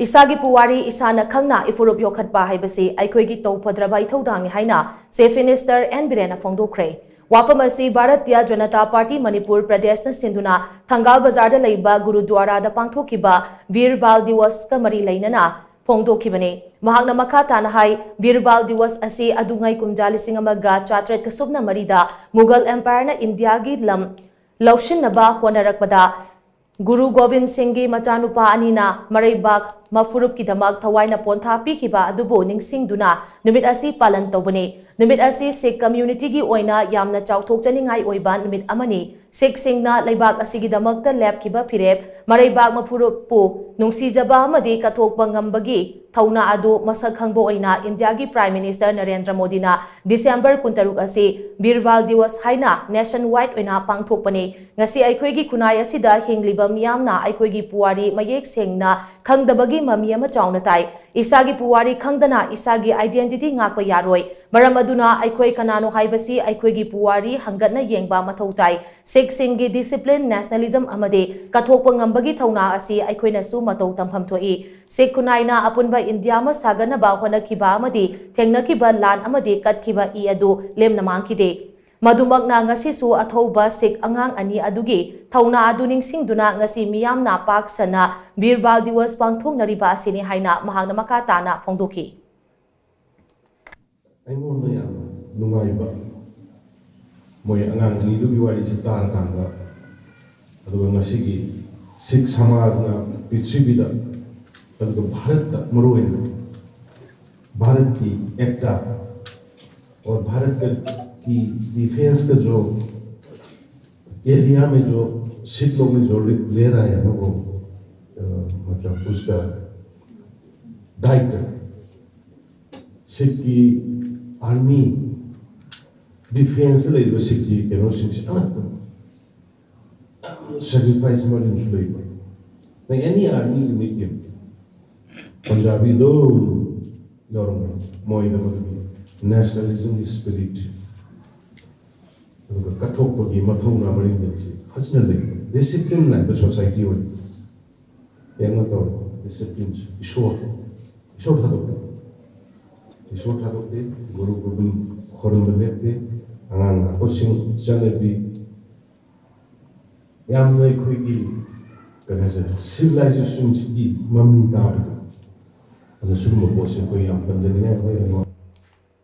Isagi Puwari isana Khangna Iphurup Yokhatpa Haibasi Eikhoigi Touphadraba Ithoudang haina Chief Minister N Biren phongdokhre. Wafamasi Bharatiya Janata Party Manipur Pradesh na sinduna Thangal Bazar da leiba Gurudwara da pangthokiba Veer Bal Diwas ka mari leinana phongdokhibane. Mahakna makha tana hai Veer Bal Diwas asi adungai kumja lising amaga chatret ka subna marida Mughal Empire na India gi lam laushin naba honarakpada Guru Govind Singh gi machanupa anina Maraibak Mafurup ki damak thawaina pontha pikiba adubo ningsingduna numit asi palan tobani numit asi Sikh community gi oina yamna chauthok chaningai oiba numit amani Sikh singna leibak asigi damakta lab kiba phirep Maraibak Mafurup pu nungsijaba amadi kathokpa ngambagi thauna adu masak khangbo oina India gi Prime Minister Narendra Modi na December 13 asi Birwal Diwas haina nationwide oina pangthokpani ngasi Eikhoigi khunai asida hingliba miyamna Eikhoigi Puwari mayek sengna khangdabagi mami ama chauna tai Isagi Puwari khangdana Isagi identity ngakpa yaroi maram aduna Eikhoi kanano haibasi Eikhoigi Puwari hangatna yengba mathau tai Sikh singgi discipline nationalism amade kathokpa ngambagi thauna asi Eikhoina su mathau tampham thoi Sikh kunaina apunba India ma sagana ba honakiba amadi thengnakiba lan amadi katkiba I adu lemna mangkide Madumagna ngasi su athauba Sikh angang ani adugi thauna adu ningsingduna ngasi miyamna paksana Birwal Diwas pangthoknariba asini haina mahakna makatana phongdokhi Aimon ya nungaiba moy angang ani dugi wari sitar kanga aduga ngasigi Sikh samajna prithvida aduga bharat maroina Bharat की एकता और भारत की defence का जो area में जो सिख लोग ने जो ले रहा है ना वो मतलब उसका दायित्व सिख की आर्मी डिफेंस ले जो सिख जी के no Sikh sacrifice more than slavery. Like any army you meet him, Punjabi do your more nationalism is spirit. Kathok gi mathau na mari jinsi fascinating discipline like the society will yang to discipline ishor thadok guru gobind khorum belete angang ko sing chalebi yam noi khoigi kana civilization gi mami ta ana suru mo se ko yam tan jani